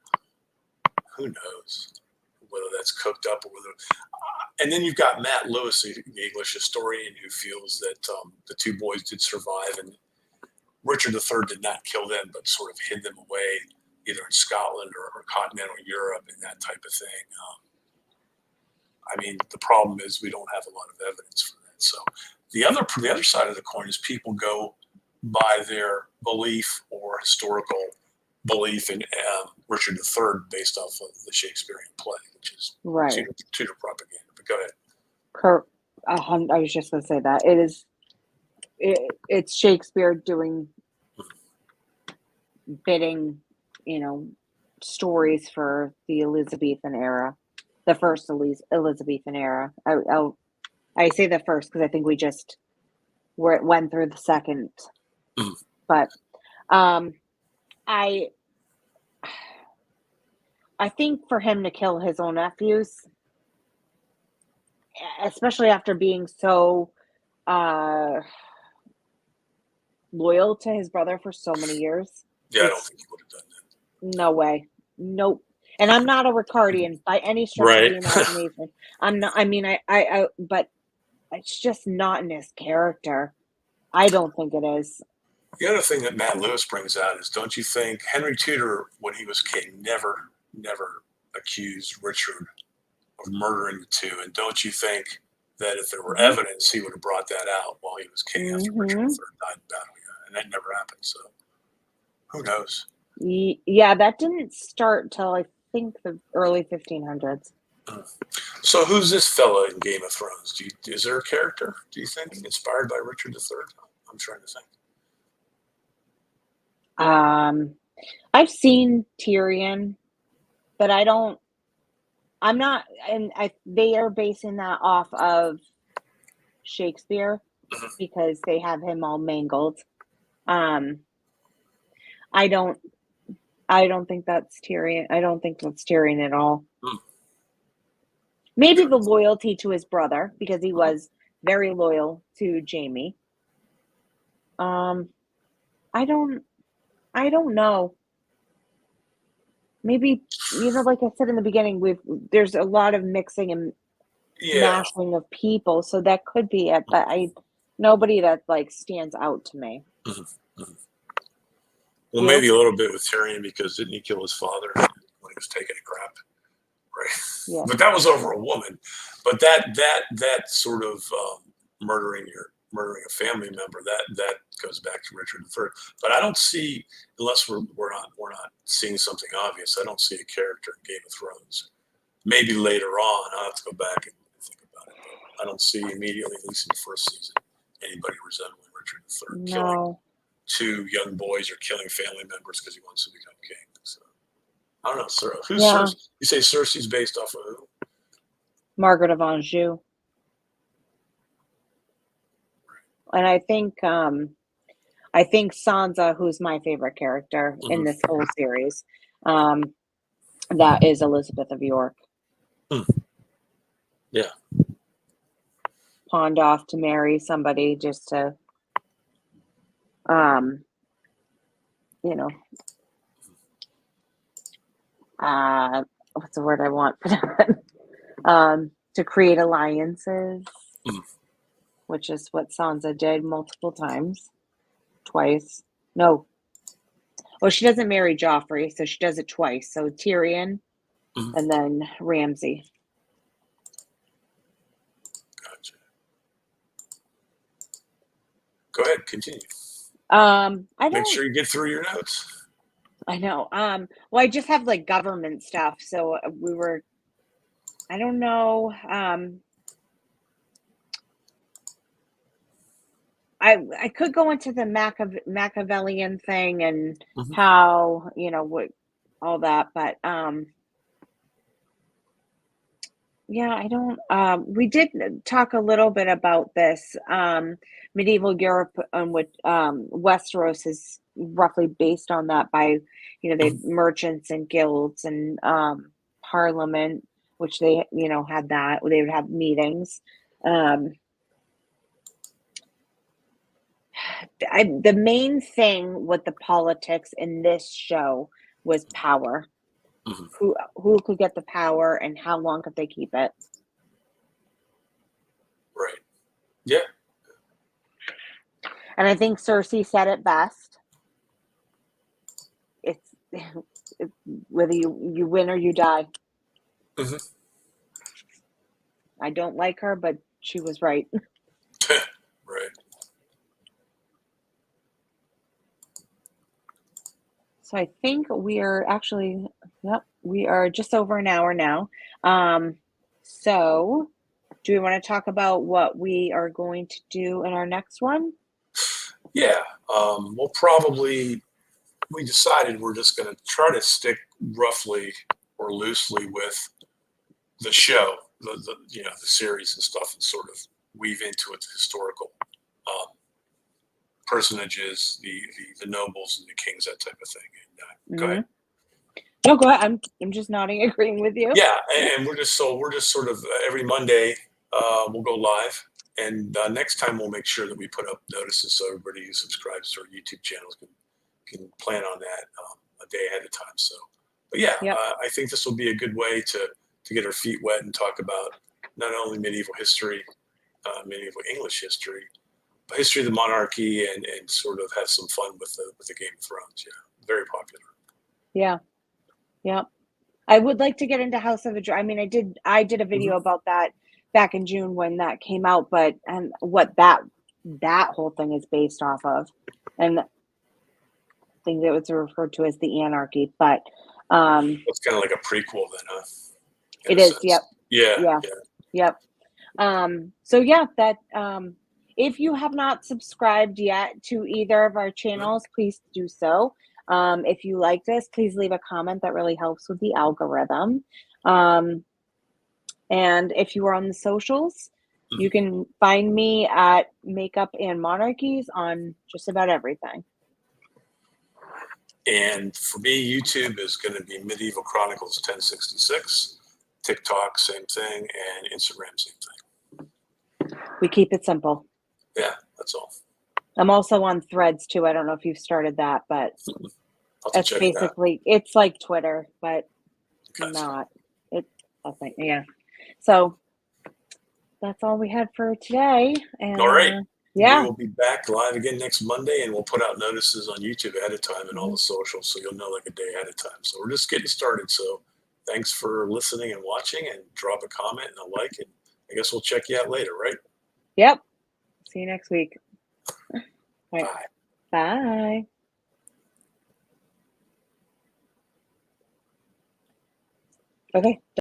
who knows whether that's cooked up or whether. And then you've got Matt Lewis, the English historian, who feels that the two boys did survive, and Richard III did not kill them, but sort of hid them away, either in Scotland or continental Europe and that type of thing. I mean, the problem is we don't have a lot of evidence for that. So the other side of the coin is people go by their belief or historical belief in Richard III based off of the Shakespearean play, which is Right. Tudor propaganda. But go ahead. Kurt, I was just going to say that it's Shakespeare doing bidding, stories for the Elizabethan era, the first Elizabethan era. I say the first because I think we just went through the second, Mhm. but I think for him to kill his own nephews, especially after being so loyal to his brother for so many years, Yeah, I don't think he would have done that. no way, nope. And I'm not a Ricardian by any stretch of Right. the imagination. I'm not. I mean, but it's just not in his character. I don't think it is. The other thing that Matt Lewis brings out is, don't you think Henry Tudor, when he was king, never accused Richard of murdering the two? And don't you think that if there were evidence, he would have brought that out while he was king after Richard III died in battle? Yeah, and that never happened. So who knows? Yeah, that didn't start till I think the early 1500s. So who's this fella in Game of Thrones? Is there a character, do you think, inspired by Richard III? I'm trying to think. I've seen Tyrion, but I'm not, and they are basing that off of Shakespeare because they have him all mangled. I don't think that's Tyrion. I don't think that's Tyrion at all. Maybe the loyalty to his brother, because he was very loyal to Jaime. I don't know. Maybe, like I said in the beginning, there's a lot of mixing and mashing of people, so that could be it. But nobody that like stands out to me. Well, maybe a little bit with Tyrion, because didn't he kill his father when he was taking a crap? Right. Yeah. But that was over a woman. But that sort of murdering a family member, that goes back to Richard III. But I don't see, unless we're not seeing something obvious, I don't see a character in Game of Thrones. Maybe later on, I'll have to go back and think about it. But I don't see immediately, at least in the first season, anybody resembling Richard III killing two young boys or killing family members because he wants to become king. So I don't know, sir. Who's Cersei? You say Cersei's based off of who? Margaret of Anjou. And I think Sansa, who's my favorite character in this whole series, that is Elizabeth of York. Yeah. Pawned off to marry somebody just to, what's the word I want for that? To create alliances, which is what Sansa did multiple times. Twice. No. Well, she doesn't marry Joffrey, so she does it twice. So Tyrion and then Ramsay. Gotcha. Go ahead, continue. Make sure you get through your notes. I know. Well, I just have like government stuff. So I don't know. I could go into the Machiavellian thing and how, what all that, but yeah, I don't we did talk a little bit about this. Medieval Europe, which Westeros is roughly based on that by, they had merchants and guilds and parliament, which they, had that. They would have meetings. The main thing with the politics in this show was power. Who could get the power and how long could they keep it? Right. Yeah. And I think Cersei said it best. It's whether you win or you die. I don't like her, but she was right. Right. So I think we are actually, yep, we are just over an hour now. So do we want to talk about what we are going to do in our next one? Yeah, we'll probably we decided we're just going to try to stick roughly or loosely with the show, the the series and stuff, and sort of weave into it the historical um, personages, the nobles and the kings, that type of thing. And go Hmm. ahead. No, go ahead. I'm just nodding, agreeing with you. Yeah, and we're just sort of every Monday we'll go live, and next time we'll make sure that we put up notices so everybody who subscribes to our YouTube channels can plan on that a day ahead of time. So, but yeah, Yep. I think this will be a good way to get our feet wet and talk about not only medieval history, medieval English history, but history of the monarchy, and sort of have some fun with the Game of Thrones. Yeah, very popular. Yeah. Yep. I would like to get into House of a I mean, I did a Hmm. video about that back in June when that came out, but and what that whole thing is based off of, and I think that was referred to as the anarchy, but It's kind of like a prequel, then, huh? In it a is. sense. Yep. Yeah, Yeah. yeah. Yep. So yeah, that if you have not subscribed yet to either of our Mhm. channels, please do so. If you like this, please leave a comment. That really helps with the algorithm. Um, and if you are on the socials, you Mhm. can find me at Makeup and Monarchies on just about everything. And for me, YouTube is going to be Medieval Chronicles 1066, TikTok, same thing, and Instagram, same thing. We keep it simple. Yeah, that's all. I'm also on Threads too. I don't know if you've started that, but Mhm. I'll have to it's check it out. basically it's like Twitter, but Gotcha. not. It I think yeah. So that's all we had for today. All And right. We yeah. will be back live again next Monday, and we'll put out notices on YouTube ahead of time and all Mhm. the socials, so you'll know like a day ahead of time. So we're just getting started. So thanks for listening and watching, and drop a comment and a like, and I guess we'll check you out later, right? Yep. See you next week. All right. Bye. Bye. Okay.